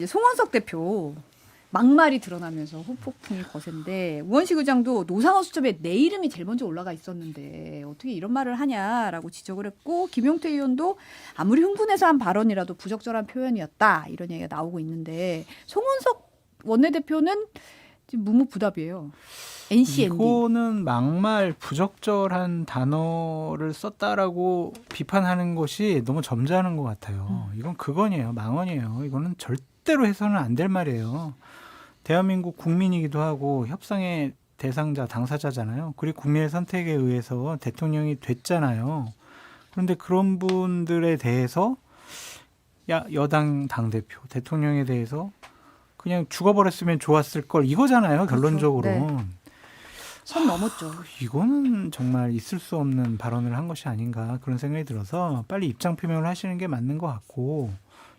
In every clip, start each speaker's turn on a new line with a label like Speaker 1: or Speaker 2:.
Speaker 1: 송원석 대표 막말이 드러나면서 후폭풍이 거센데 우원식 의장도 노상원 수첩에 내 이름이 제일 먼저 올라가 있었는데 어떻게 이런 말을 하냐라고 지적을 했고 김용태 의원도 아무리 흥분해서 한 발언이라도 부적절한 표현이었다 이런 얘기가 나오고 있는데 송원석 원내대표는 지금 묵묵부답이에요. NCND.
Speaker 2: 이거는 막말 부적절한 단어를 썼다라고 비판하는 것이 너무 점잖은 것 같아요. 이건 그건이에요. 망언이에요. 이거는 절대로 해서는 안 될 말이에요. 대한민국 국민이기도 하고 협상의 대상자, 당사자잖아요. 그리고 국민의 선택에 의해서 대통령이 됐잖아요. 그런데 그런 분들에 대해서 여당 당대표, 대통령에 대해서 그냥 죽어버렸으면 좋았을 걸 이거잖아요. 결론적으로.
Speaker 1: 그렇죠. 네. 선 넘었죠.
Speaker 2: 이거는 정말 있을 수 없는 발언을 한 것이 아닌가 그런 생각이 들어서 빨리 입장 표명을 하시는 게 맞는 것 같고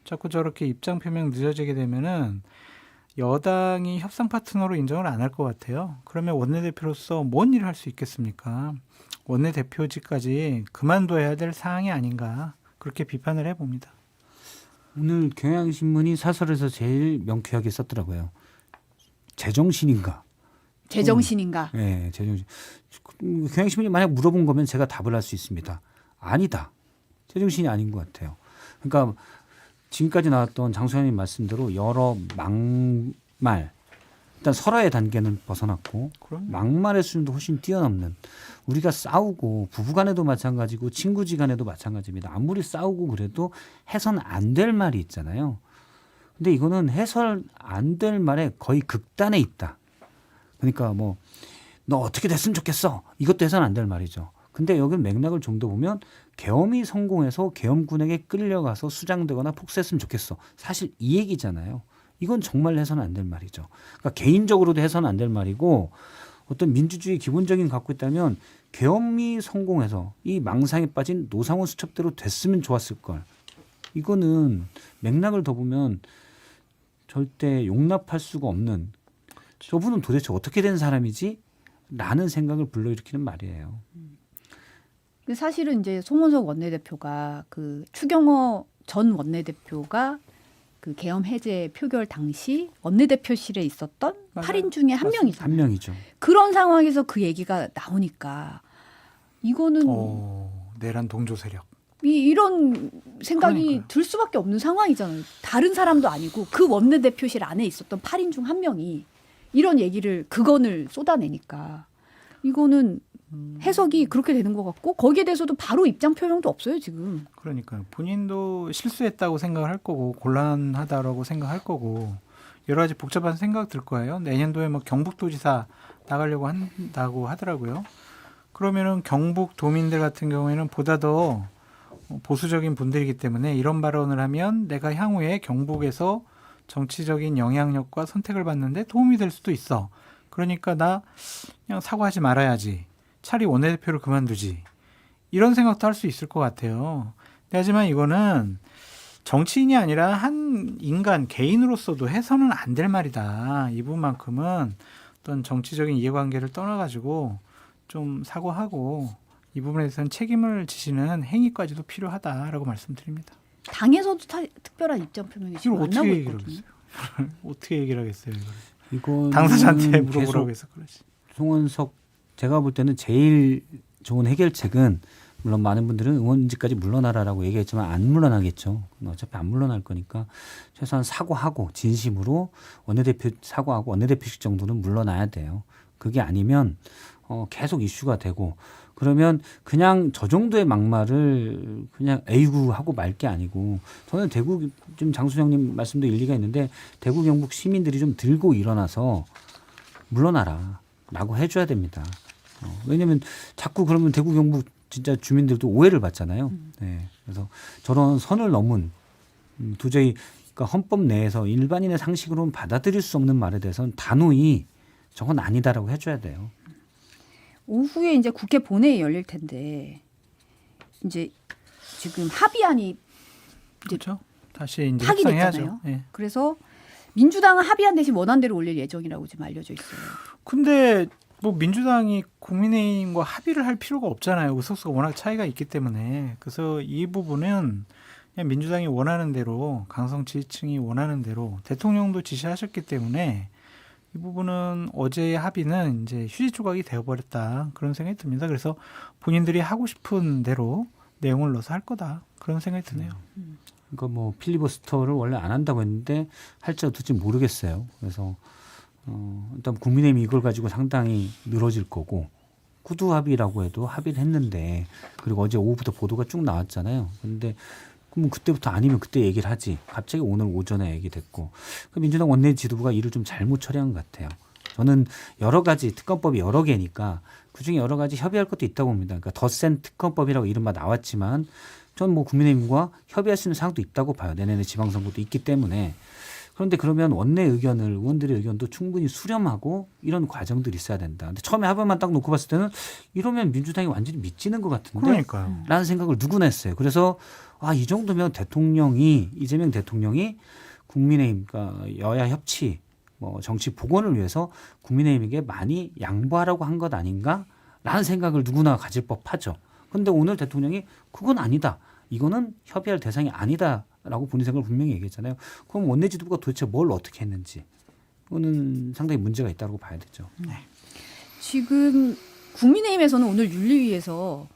Speaker 2: 자꾸 저렇게 입장 표명 늦어지게 되면은 여당이 협상 파트너로 인정을 안 할 것 같아요. 그러면 원내대표로서 뭔 일을 할 수 있겠습니까? 원내대표직까지 그만둬야 될 사항이 아닌가 그렇게 비판을 해봅니다.
Speaker 3: 오늘 경향신문이 사설에서 제일 명쾌하게 썼더라고요. 제정신인가?
Speaker 1: 제정신인가?
Speaker 3: 네, 제정신. 경향신문이 만약 물어본 거면 제가 답을 할 수 있습니다. 아니다. 제정신이 아닌 것 같아요. 그러니까 지금까지 나왔던 장소연님 말씀대로 여러 막말, 일단 설화의 단계는 벗어났고 막말의 수준도 훨씬 뛰어넘는 우리가 싸우고 부부간에도 마찬가지고 친구지간에도 마찬가지입니다. 아무리 싸우고 그래도 해선 안 될 말이 있잖아요. 근데 이거는 해설 안 될 말에 거의 극단에 있다. 그러니까 뭐 너 어떻게 됐으면 좋겠어. 이것도 해서는 안 될 말이죠. 근데 여기는 맥락을 좀 더 보면 계엄이 성공해서 계엄군에게 끌려가서 수장되거나 폭소했으면 좋겠어. 사실 이 얘기잖아요. 이건 정말 해서는 안 될 말이죠. 그러니까 개인적으로도 해서는 안 될 말이고 어떤 민주주의 기본적인 갖고 있다면 계엄이 성공해서 이 망상에 빠진 노상원 수첩대로 됐으면 좋았을 걸. 이거는 맥락을 더 보면 절대 용납할 수가 없는 저분은 도대체 어떻게 된 사람이지? 라는 생각을 불러일으키는 말이에요.
Speaker 1: 근데 사실은 이제 송원석 원내대표가 그 추경호 전 원내대표가 그 계엄 해제 표결 당시 원내대표실에 있었던
Speaker 2: 맞아요.
Speaker 1: 8인 중에 한 명이잖아요.
Speaker 3: 한 명이죠.
Speaker 1: 그런 상황에서 그 얘기가 나오니까 이거는
Speaker 2: 내란 동조 세력.
Speaker 1: 이런 생각이
Speaker 2: 그러니까요.
Speaker 1: 들 수밖에 없는 상황이잖아요. 다른 사람도 아니고 그 원내대표실 안에 있었던 8인 중 한 명이 이런 얘기를 그건을 쏟아내니까 이거는 해석이 그렇게 되는 것 같고 거기에 대해서도 바로 입장 표명도 없어요 지금.
Speaker 2: 그러니까요. 본인도 실수했다고 생각을 할 거고 곤란하다라고 생각할 거고 여러 가지 복잡한 생각 들 거예요. 내년도에 뭐 경북도지사 나가려고 한다고 하더라고요. 그러면은 경북도민들 같은 경우에는 보다 더 보수적인 분들이기 때문에 이런 발언을 하면 내가 향후에 경북에서 정치적인 영향력과 선택을 받는데 도움이 될 수도 있어. 그러니까 나 그냥 사과하지 말아야지. 차라리 원내대표를 그만두지. 이런 생각도 할 수 있을 것 같아요. 하지만 이거는 정치인이 아니라 한 인간, 개인으로서도 해서는 안 될 말이다. 이 부분만큼은 어떤 정치적인 이해관계를 떠나가지고 좀 사과하고 이 부분에 대해서는 책임을 지시는 행위까지도 필요하다라고 말씀드립니다.
Speaker 1: 당에서도 특별한 입장 표명이 지금
Speaker 2: 이걸
Speaker 1: 안 나오고
Speaker 2: 어떻게 얘기를
Speaker 1: 있거든요.
Speaker 2: 하겠어요? 어떻게 얘기를 하겠어요?
Speaker 3: 이건
Speaker 2: 당사자한테 물어보라고 해서 그러지.
Speaker 3: 송원석 제가 볼 때는 제일 좋은 해결책은 물론 많은 분들은 의원직까지 물러나라라고 얘기했지만 안 물러나겠죠. 어차피 안 물러날 거니까 최소한 사과하고 진심으로 원내대표 사과하고 원내대표직 정도는 물러나야 돼요. 그게 아니면 계속 이슈가 되고 그러면 그냥 저 정도의 막말을 그냥 에이구 하고 말 게 아니고 저는 대구 좀 장수영님 말씀도 일리가 있는데 대구 경북 시민들이 좀 들고 일어나서 물러나라라고 해줘야 됩니다. 왜냐하면 자꾸 그러면 대구 경북 진짜 주민들도 오해를 받잖아요. 네. 그래서 저런 선을 넘은 도저히 그러니까 헌법 내에서 일반인의 상식으로는 받아들일 수 없는 말에 대해서는 단호히 저건 아니다라고 해줘야 돼요.
Speaker 1: 오후에 이제 국회 본회의 열릴 텐데 이제 지금 합의안이
Speaker 2: 그렇죠. 다시 이제
Speaker 1: 파기됐잖아요.
Speaker 2: 협상해야죠. 예.
Speaker 1: 그래서 민주당은 합의안 대신 원안대로 올릴 예정이라고 지금 알려져 있어요.
Speaker 2: 근데 뭐 민주당이 국민의힘과 합의를 할 필요가 없잖아요. 의석수가 워낙 차이가 있기 때문에. 그래서 이 부분은 그냥 민주당이 원하는 대로 강성 지지층이 원하는 대로 대통령도 지시하셨기 때문에 이 부분은 어제의 합의는 이제 휴지 조각이 되어버렸다 그런 생각이 듭니다. 그래서 본인들이 하고 싶은 대로 내용을 넣어서 할 거다 그런 생각이 드네요.
Speaker 3: 그러니까 뭐 필리버스터를 원래 안 한다고 했는데 할지 어떨지 모르겠어요. 그래서 일단 국민의힘이 이걸 가지고 상당히 늘어질 거고 구두 합의라고 해도 합의를 했는데 그리고 어제 오후부터 보도가 쭉 나왔잖아요. 그런데 그럼 그때부터 아니면 그때 얘기를 하지. 갑자기 오늘 오전에 얘기됐고 민주당 원내 지도부가 이를 좀 잘못 처리한 것 같아요. 저는 여러 가지 특검법이 여러 개니까 그중에 여러 가지 협의할 것도 있다고 봅니다. 그러니까 더 센 특검법이라고 이른바 나왔지만 전 뭐 국민의힘과 협의할 수 있는 사항도 있다고 봐요. 내년에 지방선거도 있기 때문에. 그런데 그러면 원내 의견을 의원들의 의견도 충분히 수렴하고 이런 과정들이 있어야 된다. 근데 처음에 합의만 딱 놓고 봤을 때는 이러면 민주당이 완전히 미치는 것 같은데
Speaker 2: 그러니까요.
Speaker 3: 라는 생각을 누구나 했어요. 그래서 이 정도면 이재명 대통령이 국민의힘, 그러니까 여야 협치, 뭐 정치 복원을 위해서 국민의힘에게 많이 양보하라고 한 것 아닌가라는 생각을 누구나 가질 법하죠. 그런데 오늘 대통령이 그건 아니다. 이거는 협의할 대상이 아니다라고 본인 생각을 분명히 얘기했잖아요. 그럼 원내 지도부가 도대체 뭘 어떻게 했는지 그거는 상당히 문제가 있다고 봐야 되죠.
Speaker 1: 지금 국민의힘에서는 오늘 윤리위에서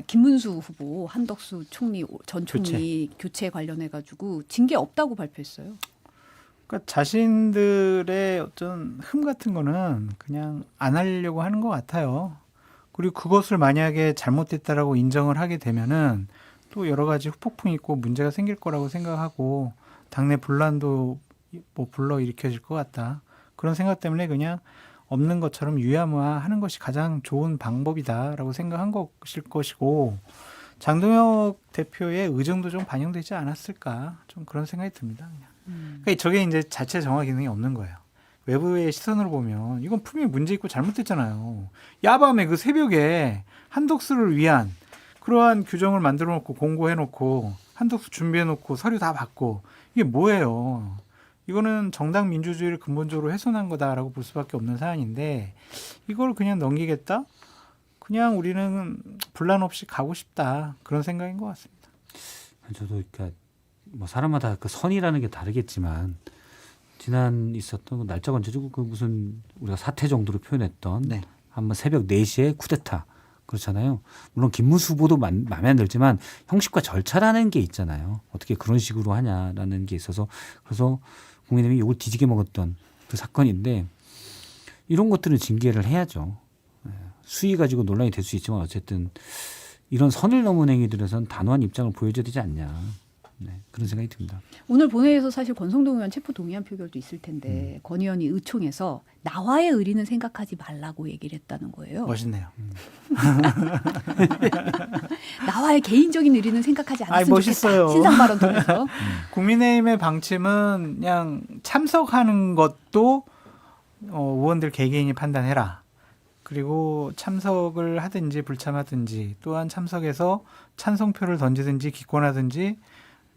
Speaker 1: 김문수 후보 한덕수 전 총리 교체 관련해 가지고 징계 없다고 발표했어요.
Speaker 2: 그러니까 자신들의 어떤 흠 같은 거는 그냥 안 하려고 하는 것 같아요. 그리고 그것을 만약에 잘못됐다라고 인정을 하게 되면은 또 여러 가지 후폭풍이 있고 문제가 생길 거라고 생각하고 당내 분란도 뭐 불러일으켜질 것 같다. 그런 생각 때문에 그냥 없는 것처럼 유야무야하는 것이 가장 좋은 방법이다라고 생각한 것일 것이고 장동혁 대표의 의정도 좀 반영되지 않았을까 좀 그런 생각이 듭니다. 그냥. 그러니까 저게 이제 자체 정화 기능이 없는 거예요. 외부의 시선으로 보면 이건 분명히 문제 있고 잘못됐잖아요. 야밤에 그 새벽에 한덕수를 위한 그러한 규정을 만들어 놓고 공고해 놓고 한덕수 준비해 놓고 서류 다 받고 이게 뭐예요. 이거는 정당 민주주의를 근본적으로 훼손한 거다라고 볼 수밖에 없는 사안인데 이걸 그냥 넘기겠다? 그냥 우리는 분란 없이 가고 싶다. 그런 생각인 것 같습니다.
Speaker 3: 저도 그러니까 뭐 사람마다 그 선이라는 게 다르겠지만 지난 있었던 그 날짜가 언제죠? 그 무슨 우리가 사태 정도로 표현했던
Speaker 2: 네.
Speaker 3: 한번 새벽 4시에 쿠데타 그렇잖아요. 물론 김문수 후보도 마음에 안 들지만 형식과 절차라는 게 있잖아요. 어떻게 그런 식으로 하냐라는 게 있어서 그래서 국민의힘이 이걸 뒤지게 먹었던 그 사건인데 이런 것들은 징계를 해야죠. 수위 가지고 논란이 될 수 있지만 어쨌든 이런 선을 넘은 행위들에선 단호한 입장을 보여줘야 되지 않냐. 그런 생각이 듭니다.
Speaker 1: 오늘 본회의에서 사실 권성동 의원 체포 동의안 표결도 있을 텐데 권 의원이 의총에서 나와의 의리는 생각하지 말라고 얘기를 했다는 거예요.
Speaker 2: 멋있네요.
Speaker 1: 나와의 개인적인 의리는 생각하지 않았으면
Speaker 2: 멋있어요.
Speaker 1: 좋겠다. 신상 발언 통해서.
Speaker 2: 국민의힘의 방침은 그냥 참석하는 것도 의원들 개개인이 판단해라. 그리고 참석을 하든지 불참하든지 또한 참석해서 찬성표를 던지든지 기권하든지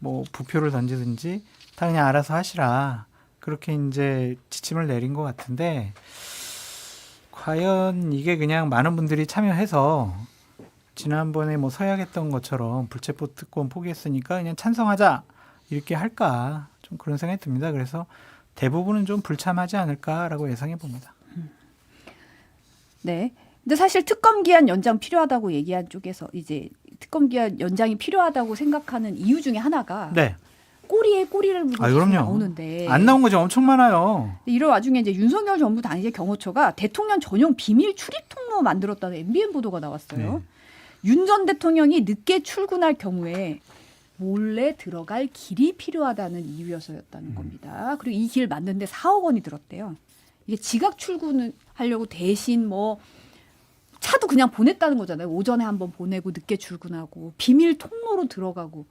Speaker 2: 뭐 부표를 던지든지 다 그냥 알아서 하시라. 그렇게 이제 지침을 내린 것 같은데 과연 이게 그냥 많은 분들이 참여해서 지난번에 뭐 서약했던 것처럼 불체포 특권 포기했으니까 그냥 찬성하자 이렇게 할까 좀 그런 생각이 듭니다. 그래서 대부분은 좀 불참하지 않을까라고 예상해 봅니다.
Speaker 1: 네. 근데 사실 특검 기한 연장 필요하다고 얘기한 쪽에서 이제 특검 기한 연장이 필요하다고 생각하는 이유 중에 하나가
Speaker 2: 네.
Speaker 1: 꼬리에 꼬리를 물고 계속
Speaker 2: 그럼요.
Speaker 1: 나오는데
Speaker 2: 안 나온 거죠. 엄청 많아요.
Speaker 1: 이런 와중에 이제 윤석열 정부 당시의 경호처가 대통령 전용 비밀 출입 통로 만들었다는 MBN 보도가 나왔어요. 윤 전 대통령이 늦게 출근할 경우에 몰래 들어갈 길이 필요하다는 이유여서였다는 겁니다. 그리고 이 길 만드는데 4억 원이 들었대요. 이게 지각 출근을 하려고 대신 뭐 차도 그냥 보냈다는 거잖아요. 오전에 한번 보내고 늦게 출근하고 비밀 통로로 들어가고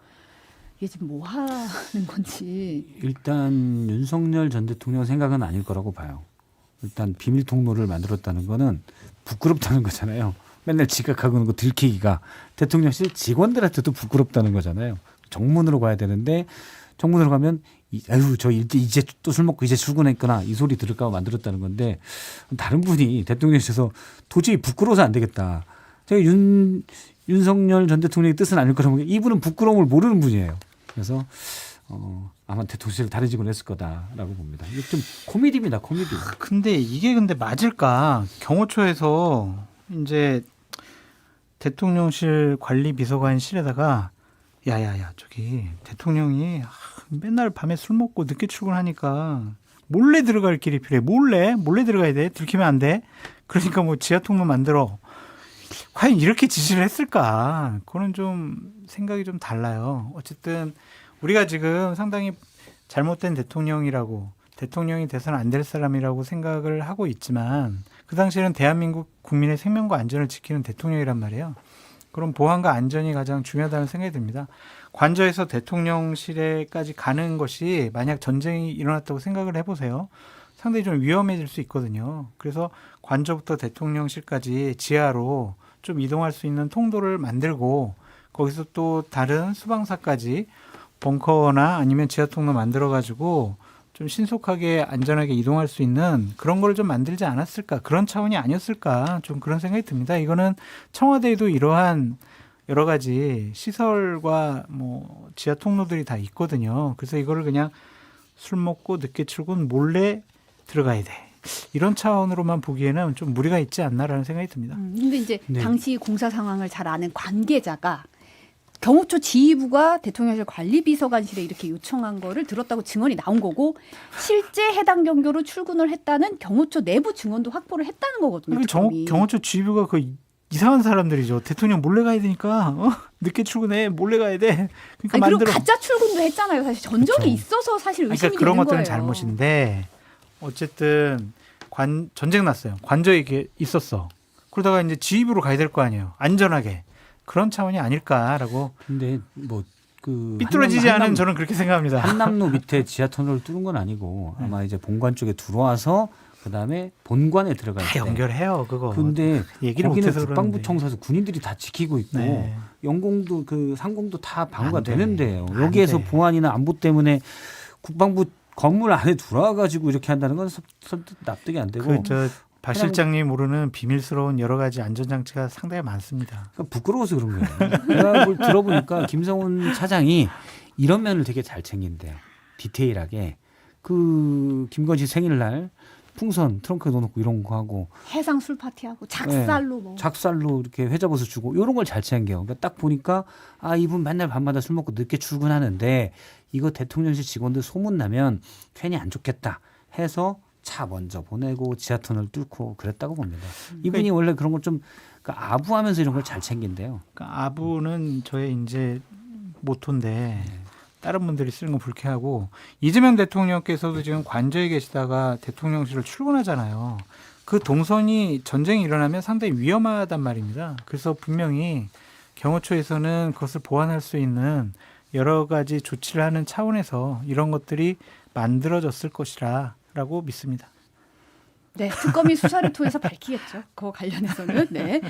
Speaker 1: 이게 지금 뭐 하는 건지.
Speaker 3: 일단 윤석열 전 대통령 생각은 아닐 거라고 봐요. 일단 비밀 통로를 만들었다는 거는 부끄럽다는 거잖아요. 맨날 지각하고 있는 거 들키기가 대통령실 직원들한테도 부끄럽다는 거잖아요. 정문으로 가야 되는데 정문으로 가면 아유 저 이제 또 술 먹고 이제 출근했구나 이 소리 들을까 봐 만들었다는 건데 다른 분이 대통령실에서 도저히 부끄러워서 안 되겠다. 제가 윤석열 전 대통령의 뜻은 아닐 거라고 보기에 이분은 부끄러움을 모르는 분이에요. 그래서 아마 대통령실을 다른 직원을 했을 거다라고 봅니다. 이게 좀 코미디입니다. 코미디.
Speaker 2: 근데 이게 근데 맞을까? 경호처에서 이제 대통령실 관리 비서관실에다가 야야야 저기 대통령이 맨날 밤에 술 먹고 늦게 출근하니까 몰래 들어갈 길이 필요해. 몰래 들어가야 돼. 들키면 안 돼. 그러니까 뭐 지하 통로 만들어. 과연 이렇게 지시를 했을까? 그거는 좀 생각이 좀 달라요. 어쨌든 우리가 지금 상당히 잘못된 대통령이라고 대통령이 돼서는 안 될 사람이라고 생각을 하고 있지만 그 당시에는 대한민국 국민의 생명과 안전을 지키는 대통령이란 말이에요. 그럼 보안과 안전이 가장 중요하다는 생각이 듭니다. 관저에서 대통령실에까지 가는 것이 만약 전쟁이 일어났다고 생각을 해보세요. 상당히 좀 위험해질 수 있거든요. 그래서 관저부터 대통령실까지 지하로 좀 이동할 수 있는 통로를 만들고 거기서 또 다른 수방사까지 벙커나 아니면 지하 통로 만들어가지고 좀 신속하게 안전하게 이동할 수 있는 그런 걸 좀 만들지 않았을까, 그런 차원이 아니었을까, 좀 그런 생각이 듭니다. 이거는 청와대에도 이러한 여러 가지 시설과 뭐 지하 통로들이 다 있거든요. 그래서 이거를 그냥 술 먹고 늦게 출근 몰래 들어가야 돼. 이런 차원으로만 보기에는 좀 무리가 있지 않나라는 생각이 듭니다.
Speaker 1: 근데 이제
Speaker 3: 네.
Speaker 1: 당시 공사 상황을 잘 아는 관계자가 경호처 지휘부가 대통령실 관리비서관실에 이렇게 요청한 거를 들었다고 증언이 나온 거고 실제 해당 경로로 출근을 했다는 경호처 내부 증언도 확보를 했다는 거거든요. 특검이.
Speaker 2: 경호처 지휘부가 그 이상한 사람들이죠. 대통령 몰래 가야 되니까 늦게 출근해 몰래 가야 돼. 그러니까
Speaker 1: 아니, 그리고
Speaker 2: 만들어.
Speaker 1: 가짜 출근도 했잖아요. 사실 전적이
Speaker 2: 그쵸.
Speaker 1: 있어서 사실 의심이
Speaker 2: 그러니까 그런
Speaker 1: 되는
Speaker 2: 것들은
Speaker 1: 거예요.
Speaker 2: 잘못인데 어쨌든 전쟁 났어요. 관저에 이게 있었어. 그러다가 이제 지휘부로 가야 될 거 아니에요. 안전하게. 그런 차원이 아닐까라고
Speaker 3: 근데 뭐그
Speaker 2: 삐뚤어지지 않은 저는 그렇게 생각합니다.
Speaker 3: 한남로 밑에 지하 터널을 뚫은 건 아니고 아마 이제 본관 쪽에 들어와서 그다음에 본관에 들어갈
Speaker 2: 다
Speaker 3: 때.
Speaker 2: 연결해요, 그거.
Speaker 3: 근데
Speaker 2: 얘기를
Speaker 3: 거기는
Speaker 2: 못해서
Speaker 3: 국방부
Speaker 2: 그러는데.
Speaker 3: 청사에서 군인들이 다 지키고 있고
Speaker 2: 네.
Speaker 3: 영공도 그 상공도 다 방어가
Speaker 2: 안 돼.
Speaker 3: 되는데요.
Speaker 2: 안
Speaker 3: 여기에서
Speaker 2: 돼.
Speaker 3: 보안이나 안보 때문에 국방부 건물 안에 들어와 가지고 이렇게 한다는 건 선뜻 납득이 안 되고
Speaker 2: 박 실장님 모르는 비밀스러운 여러 가지 안전장치가 상당히 많습니다.
Speaker 3: 그러니까 부끄러워서 그런 거예요. 내가 뭘 들어보니까 김성훈 차장이 이런 면을 되게 잘 챙긴대요. 디테일하게. 그 김건희 생일날 풍선 트렁크에 넣어놓고 이런 거 하고
Speaker 1: 해상 술 파티하고 작살로
Speaker 2: 네.
Speaker 1: 뭐.
Speaker 3: 작살로 이렇게 회잡아서 주고 이런 걸 잘 챙겨요. 그러니까 딱 보니까 아 이분 맨날 밤마다 술 먹고 늦게 출근하는데 이거 대통령실 직원들 소문 나면 괜히 안 좋겠다 해서 차 먼저 보내고 지하터널 뚫고 그랬다고 봅니다. 이분이 원래 그런 걸 좀 아부하면서 이런 걸 잘 챙긴대요.
Speaker 2: 그러니까 아부는 저의 이제 모토인데 다른 분들이 쓰는 건 불쾌하고 이재명 대통령께서도 지금 관저에 계시다가 대통령실을 출근하잖아요. 그 동선이 전쟁이 일어나면 상당히 위험하단 말입니다. 그래서 분명히 경호처에서는 그것을 보완할 수 있는 여러 가지 조치를 하는 차원에서 이런 것들이 만들어졌을 것이라고 믿습니다.
Speaker 1: 네, 특검이 수사를 통해서 밝히겠죠. 그거 관련해서는. 네.